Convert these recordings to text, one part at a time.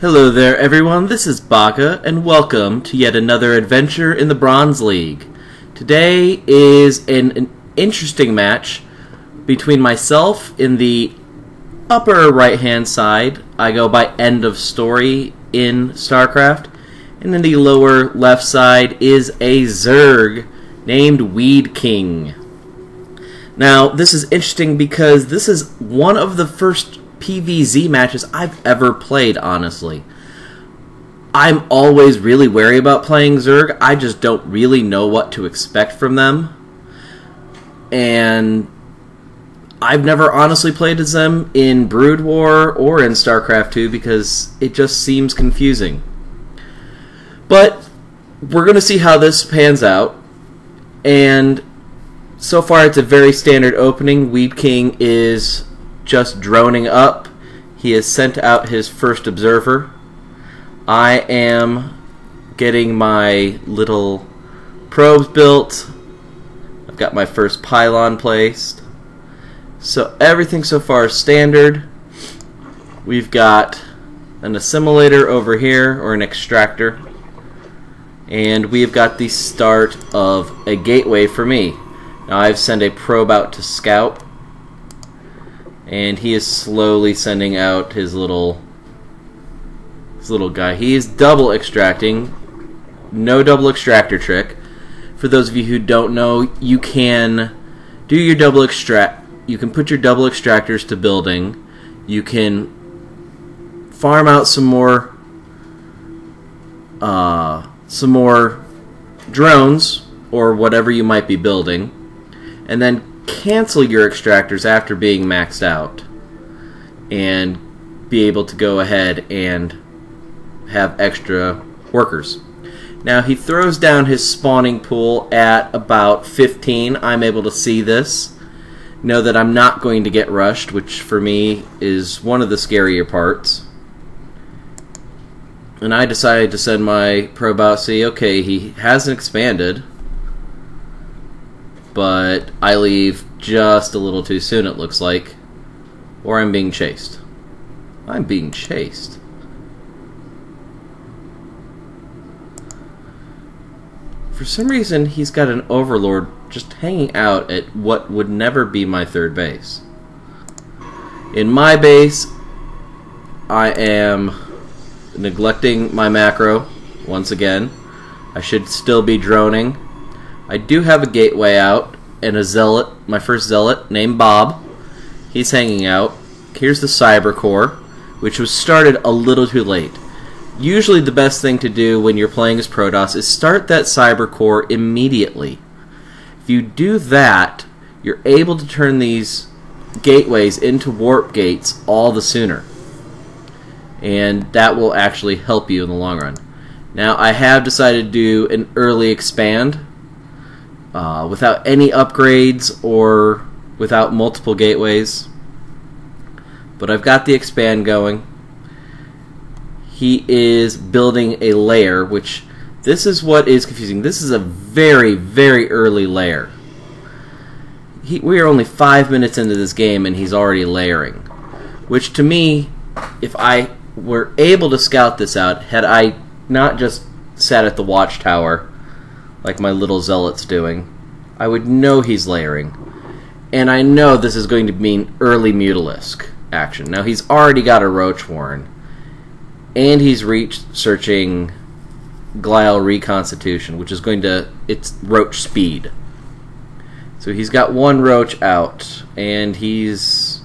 Hello there everyone, this is Baka, and welcome to yet another adventure in the Bronze League. Today is an interesting match between myself in the upper right hand side. I go by end of story in StarCraft, and in the lower left side is a Zerg named Weed King. Now this is interesting because this is one of the first PvZ matches I've ever played, honestly. I'm always really wary about playing Zerg. I just don't really know what to expect from them. And I've never honestly played as them in Brood War or in StarCraft 2 because it just seems confusing. But we're going to see how this pans out. And so far it's a very standard opening. Weed King is just droning up. He has sent out his first observer. I am getting my little probes built. I've got my first pylon placed. So everything so far is standard. We've got an assimilator over here, or an extractor. And we've got the start of a gateway for me. Now I've sent a probe out to scout, and he is slowly sending out his little guy. He is double extracting. No double extractor trick. For those of you who don't know, you can do your double extract. You can put your double extractors to building. You can farm out some more drones or whatever you might be building, and then cancel your extractors after being maxed out and be able to go ahead and have extra workers. Now he throws down his spawning pool at about 15. I'm able to see this, know that I'm not going to get rushed, which for me is one of the scarier parts. And I decided to send my probe out, see, okay, he hasn't expanded, but I leave just a little too soon, it looks like. Or I'm being chased. I'm being chased. For some reason, he's got an overlord just hanging out at what would never be my third base. In my base, I am neglecting my macro once again. I should still be droning. I do have a gateway out and a zealot, my first zealot, named Bob. He's hanging out. Here's the cyber core, which was started a little too late. Usually the best thing to do when you're playing as Protoss is start that cyber core immediately. If you do that, you're able to turn these gateways into warp gates all the sooner. And that will actually help you in the long run. Now I have decided to do an early expand without any upgrades or without multiple gateways. But I've got the expand going. He is building a lair, which this is what is confusing. This is a very, very early lair. We are only 5 minutes into this game and he's already layering. Which to me, if I were able to scout this out, had I not just sat at the watchtower like my little zealot's doing, I would know he's layering. And I know this is going to mean early Mutalisk action. Now he's already got a Roach Warren, and he's searching Glial Reconstitution, which is going to, it's Roach speed. So he's got one Roach out, and he's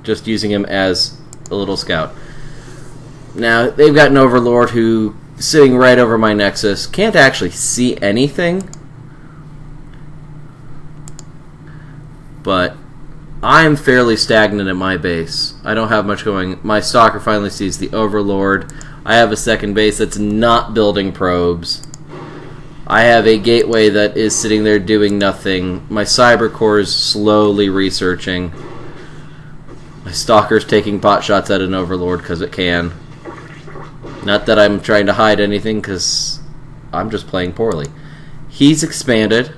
just using him as a little scout. Now they've got an Overlord who, sitting right over my Nexus, can't actually see anything. But I'm fairly stagnant at my base. I don't have much going. My Stalker finally sees the Overlord. I have a second base that's not building probes. I have a gateway that is sitting there doing nothing. My Cyber Core is slowly researching. My Stalker's taking pot shots at an Overlord because it can. Not that I'm trying to hide anything, because I'm just playing poorly. He's expanded.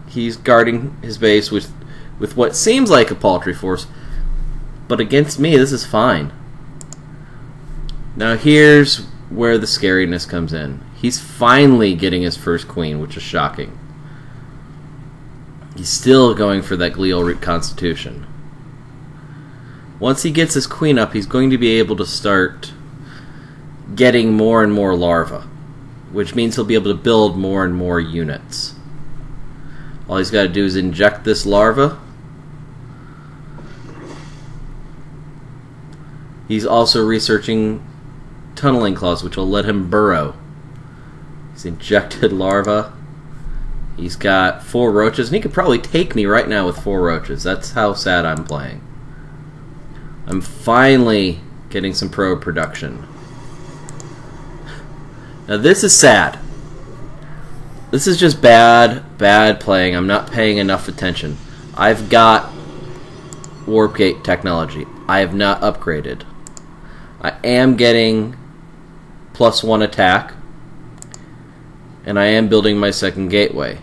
He's guarding his base with what seems like a paltry force, but against me, this is fine. Now here's where the scariness comes in. He's finally getting his first queen, which is shocking. He's still going for that glial root constitution. Once he gets his queen up, he's going to be able to start getting more and more larvae, which means he'll be able to build more and more units. All he's got to do is inject this larva. He's also researching tunneling claws, which will let him burrow. He's injected larva. He's got 4 roaches, and he could probably take me right now with 4 roaches. That's how sad I'm playing. I'm finally getting some probe production. Now this is sad. This is just bad playing. I'm not paying enough attention. I've got warp gate technology. I have not upgraded. I am getting +1 attack, and I am building my second gateway.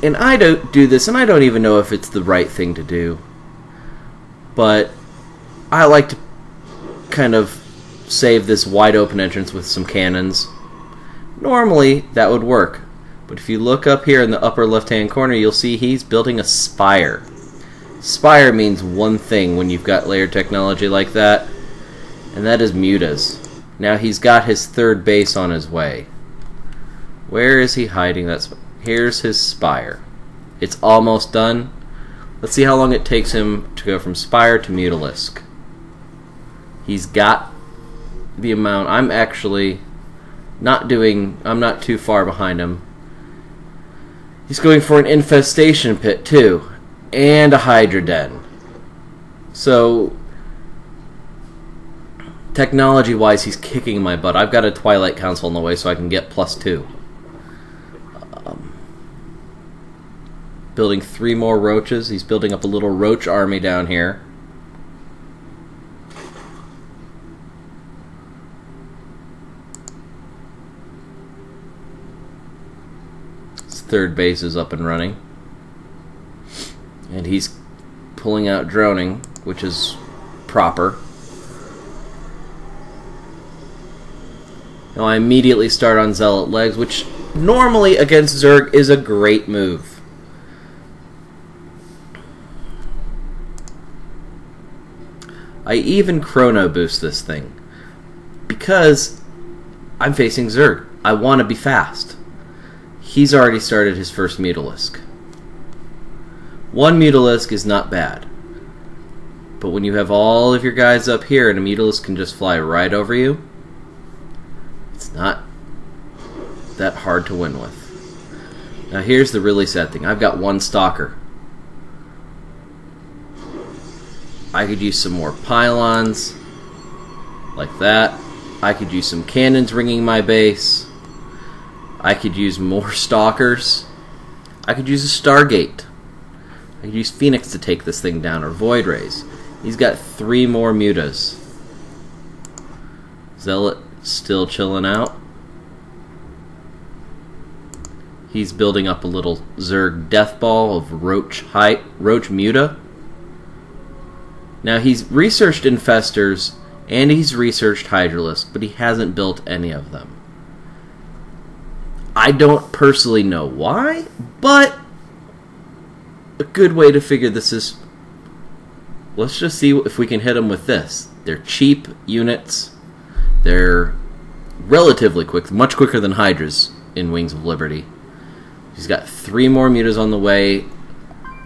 And I don't do this, and I don't even know if it's the right thing to do, but I like to kind of save this wide open entrance with some cannons. Normally that would work, but if you look up here in the upper left hand corner, you'll see he's building a spire. Spire means one thing when you've got layered technology like that, and that is mutas. Now he's got his third base on his way. Where is he hiding that? Here's his spire. It's almost done. Let's see how long it takes him to go from spire to mutalisk. He's got the amount. I'm actually not doing, I'm not too far behind him. He's going for an infestation pit too, and a hydra den. So technology wise, he's kicking my butt. I've got a Twilight Council in the way so I can get +2. Building 3 more roaches. He's building up a little roach army down here. His third base is up and running. And he's pulling out droning, which is proper. Now I immediately start on Zealot Legs, which normally against Zerg is a great move. I even chrono boost this thing because I'm facing Zerg. I want to be fast. He's already started his first mutalisk. 1 mutalisk is not bad, but when you have all of your guys up here and a mutalisk can just fly right over you, it's not that hard to win with. Now here's the really sad thing. I've got 1 stalker. I could use some more pylons, like that. I could use some cannons ringing my base. I could use more stalkers. I could use a Stargate. I could use Phoenix to take this thing down, or Void Rays. He's got 3 more mutas. Zealot still chilling out. He's building up a little Zerg death ball of roach muta. Now he's researched infestors and he's researched hydralisks, but he hasn't built any of them. I don't personally know why, but a good way to figure this is, let's just see if we can hit them with this. They're cheap units. They're relatively quick, much quicker than Hydras in Wings of Liberty. He's got 3 more mutas on the way.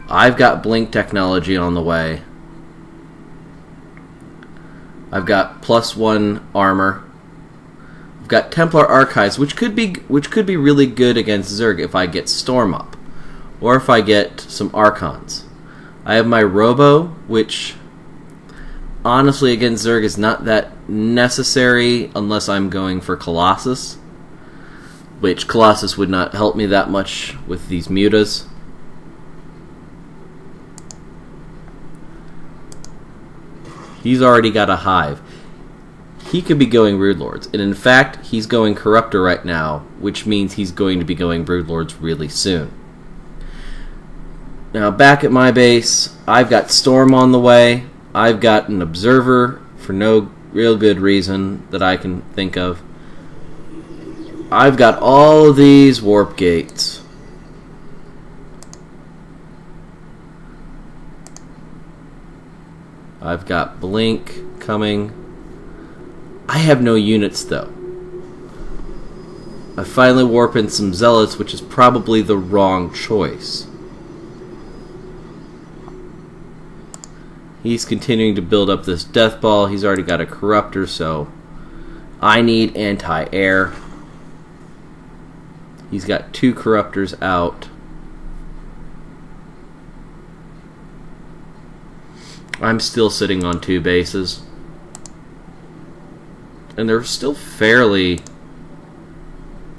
I've got blink technology on the way. I've got +1 armor. I've got Templar Archives, which could be really good against Zerg if I get Storm up, or if I get some Archons. I have my Robo, which honestly against Zerg is not that necessary unless I'm going for Colossus, which Colossus would not help me that much with these mutas. He's already got a Hive. He could be going Broodlords, and in fact, he's going Corruptor right now, which means he's going to be going Broodlords really soon. Now back at my base, I've got Storm on the way. I've got an Observer for no real good reason that I can think of. I've got all of these warp gates. I've got Blink coming. I have no units though. I finally warp in some Zealots, which is probably the wrong choice. He's continuing to build up this Death Ball. He's already got a Corruptor, so I need anti-air. He's got 2 Corruptors out. I'm still sitting on 2 bases. And they're still fairly...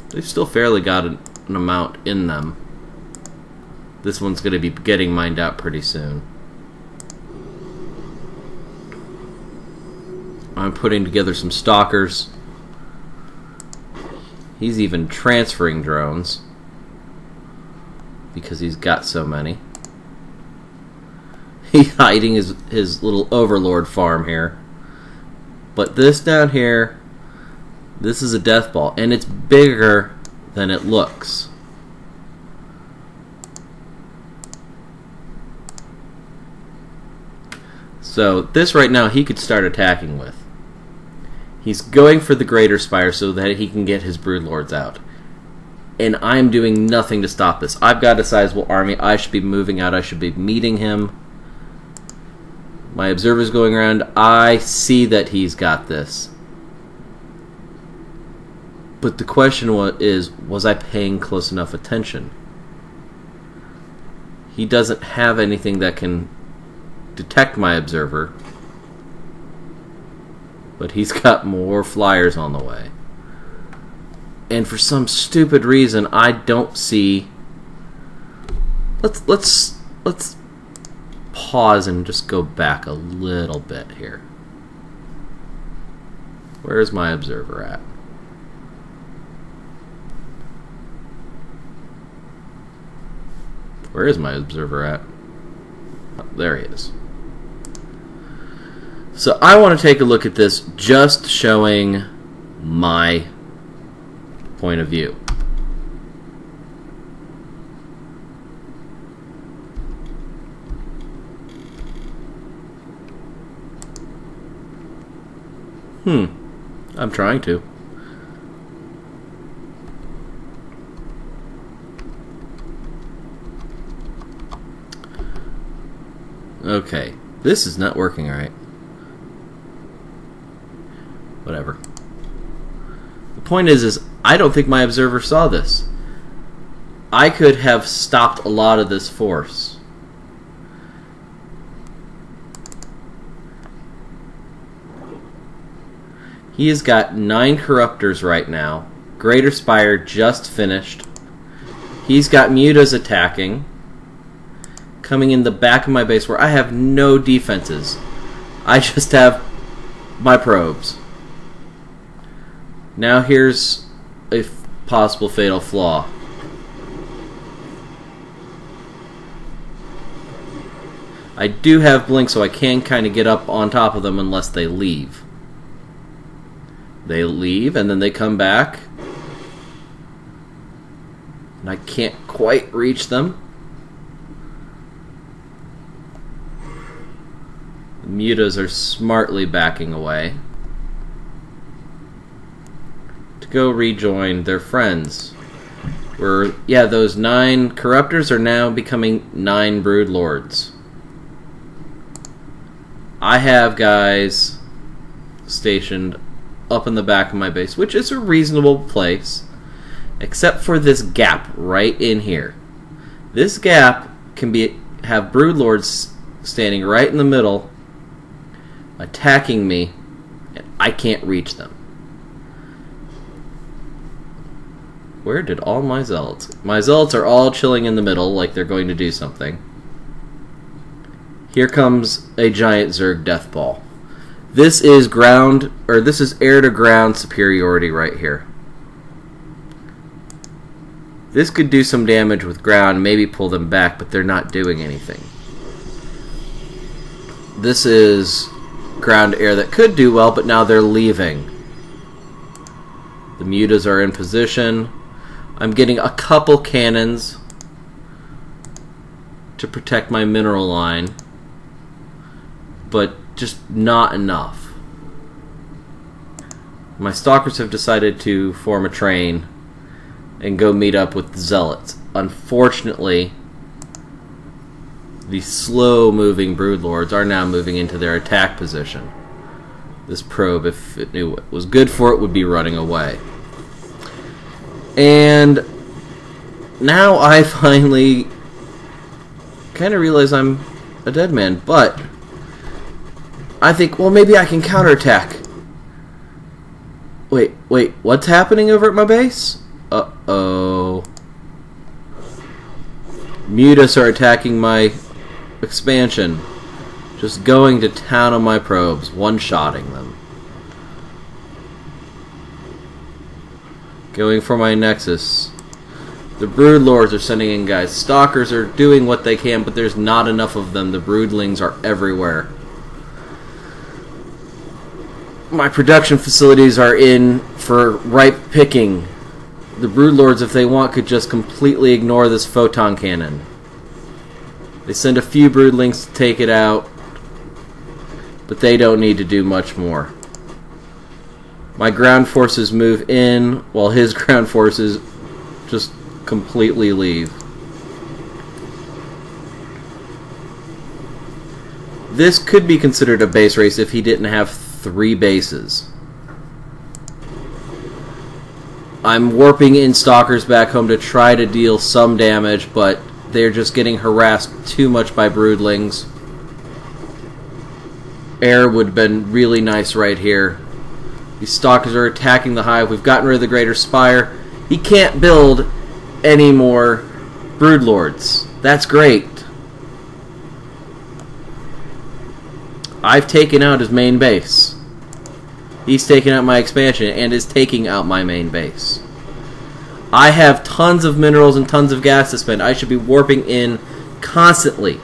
They've still fairly got an amount in them. This one's going to be getting mined out pretty soon. I'm putting together some Stalkers. He's even transferring drones because he's got so many. He's hiding his little Overlord farm here. But this down here, this is a Death Ball, and it's bigger than it looks. So this right now he could start attacking with. He's going for the Greater Spire so that he can get his Broodlords out. And I'm doing nothing to stop this. I've got a sizable army. I should be moving out. I should be meeting him. My Observer's going around. I see that he's got this. But the question was I paying close enough attention? He doesn't have anything that can detect my Observer. But he's got more flyers on the way. And for some stupid reason, I don't see... Let's pause and just go back a little bit here. Where's my Observer at? Where is my Observer at? Oh, there he is. So I want to take a look at this, just showing my point of view. I'm trying to. Okay, this is not working right. Whatever. The point is I don't think my Observer saw this. I could have stopped a lot of this force. He has got 9 Corruptors right now. Greater Spire just finished. He's got Mutas attacking. Coming in the back of my base where I have no defenses. I just have my probes. Now here's a possible fatal flaw. I do have Blink, so I can kind of get up on top of them unless they leave. They leave, and then they come back. And I can't quite reach them. The Mutas are smartly backing away to go rejoin their friends. Yeah, those 9 Corruptors are now becoming 9 Broodlords. I have guys stationed up in the back of my base, which is a reasonable place, except for this gap right in here. This gap can have Broodlords standing right in the middle, attacking me, and I can't reach them. Where did all my Zealots? My Zealots are all chilling in the middle like they're going to do something. Here comes a giant Zerg Death Ball. This is this is air to ground superiority right here. This could do some damage with ground, maybe pull them back, but they're not doing anything. This is ground air that could do well, but now they're leaving. The mutas are in position. I'm getting a couple cannons to protect my mineral line, but just not enough. My stalkers have decided to form a train and go meet up with the zealots. Unfortunately, the slow-moving broodlords are now moving into their attack position. This probe, if it knew what was good for it, would be running away. And now I finally kind of realize I'm a dead man, but I think, well, maybe I can counterattack. Wait, what's happening over at my base? Uh-oh. Mutas are attacking my expansion. Just going to town on my probes, one-shotting them. Going for my nexus. The broodlords are sending in guys. Stalkers are doing what they can, but there's not enough of them. The broodlings are everywhere. My production facilities are in for ripe picking. The broodlords, if they want, could just completely ignore this photon cannon. They send a few broodlings to take it out, but they don't need to do much more. My ground forces move in, while his ground forces just completely leave. This could be considered a base race if he didn't have 3 bases. I'm warping in stalkers back home to try to deal some damage, but they're just getting harassed too much by broodlings. Air would have been really nice right here. These stalkers are attacking the hive. We've gotten rid of the greater spire. He can't build any more broodlords. That's great. I've taken out his main base. He's taken out my expansion and is taking out my main base. I have tons of minerals and tons of gas to spend. I should be warping in constantly.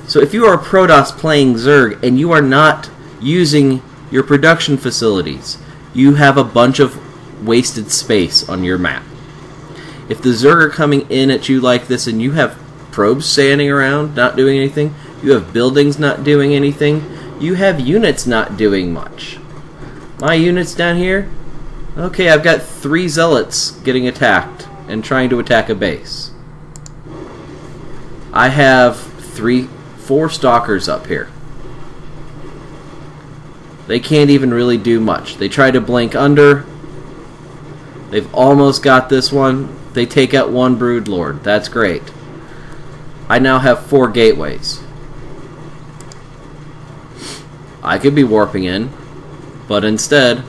So if you are a Protoss playing Zerg and you are not using your production facilities, you have a bunch of wasted space on your map. If the Zerg are coming in at you like this and you have probes standing around not doing anything, you have buildings not doing anything, you have units not doing much. My units down here, okay, I've got 3 zealots getting attacked and trying to attack a base. I have 4 stalkers up here. They can't even really do much. They try to blink under. They've almost got this one. They take out 1 broodlord. That's great. I now have 4 gateways. I could be warping in, but instead,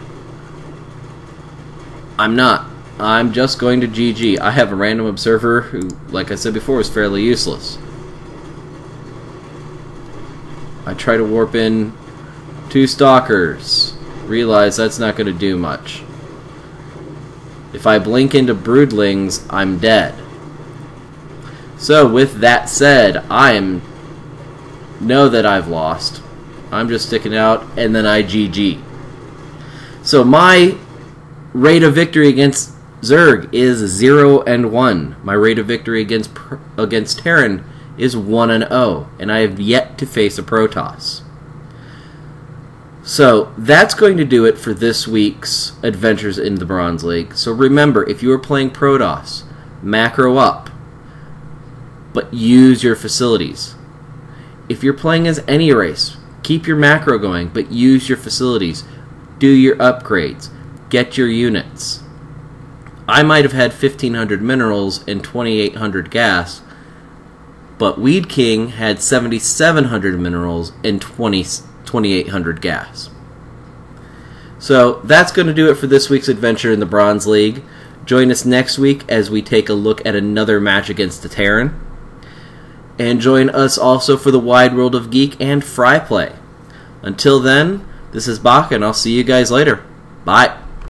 I'm not. I'm just going to GG. I have a random observer who, like I said before, is fairly useless. I try to warp in 2 stalkers. Realize that's not going to do much. If I blink into broodlings, I'm dead. So, with that said, know that I've lost. I'm just sticking out, and then I GG. So my rate of victory against Zerg is 0-1. My rate of victory against Terran is 1-0, and I have yet to face a Protoss. So that's going to do it for this week's Adventures in the Bronze League. So remember, if you are playing Protoss, macro up, but use your facilities. If you're playing as any race, keep your macro going, but use your facilities. Do your upgrades. Get your units. I might have had 1,500 minerals and 2,800 gas, but Weed King had 7,700 minerals and 2,800 gas. So that's going to do it for this week's adventure in the Bronze League. Join us next week as we take a look at another match against the Terran. And join us also for the Wide World of Geek and Fry Play. Until then, this is Bach, and I'll see you guys later. Bye.